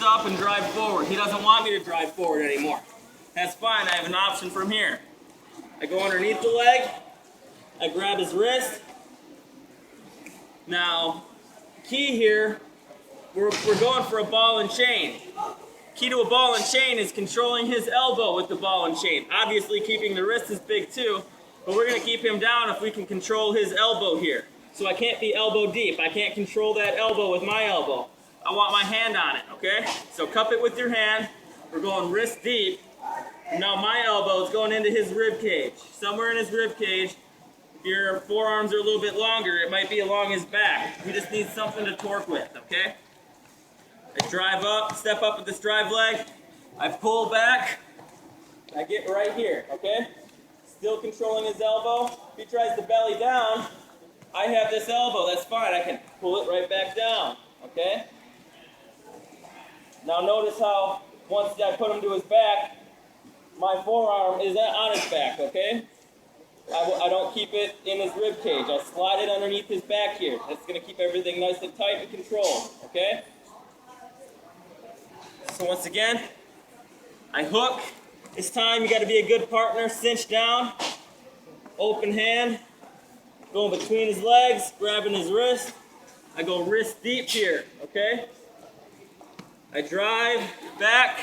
up and drive forward. He doesn't want me to drive forward anymore. That's fine, I have an option from here. I go underneath the leg, I grab his wrist. Now, key here, we're going for a ball and chain. Key to a ball and chain is controlling his elbow with the ball and chain. Obviously keeping the wrist is big too, but we're gonna keep him down if we can control his elbow here. So I can't be elbow deep. I can't control that elbow with my elbow. I want my hand on it, okay? So cup it with your hand. We're going wrist deep. Now my elbow is going into his rib cage. Somewhere in his rib cage. If your forearms are a little bit longer, it might be along his back. We just need something to torque with, okay? I drive up, step up with this drive leg. I pull back. I get right here, okay? Still controlling his elbow. If he tries to belly down, I have this elbow, that's fine. I can pull it right back down, okay? Now notice how once I put him to his back, my forearm is on his back, okay? I don't keep it in his rib cage. I slide it underneath his back here. That's going to keep everything nice and tight and controlled, okay? So once again, I hook. This time you got to be a good partner. Cinch down, open hand, going between his legs, grabbing his wrist. I go wrist deep here, okay? I drive back,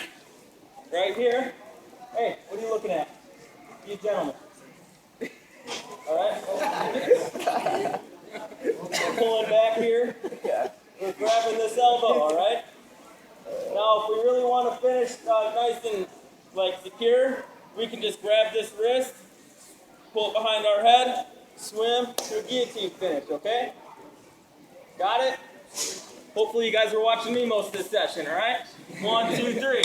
right here. Hey, what are you looking at? You gentlemen. Alright? We're pulling back here. We're grabbing this elbow, alright? Now, if we really want to finish nice and secure, we can just grab this wrist, pull it behind our head, swim to a guillotine finish, okay? Got it? Hopefully you guys were watching me most of this session, alright? 1, 2, 3.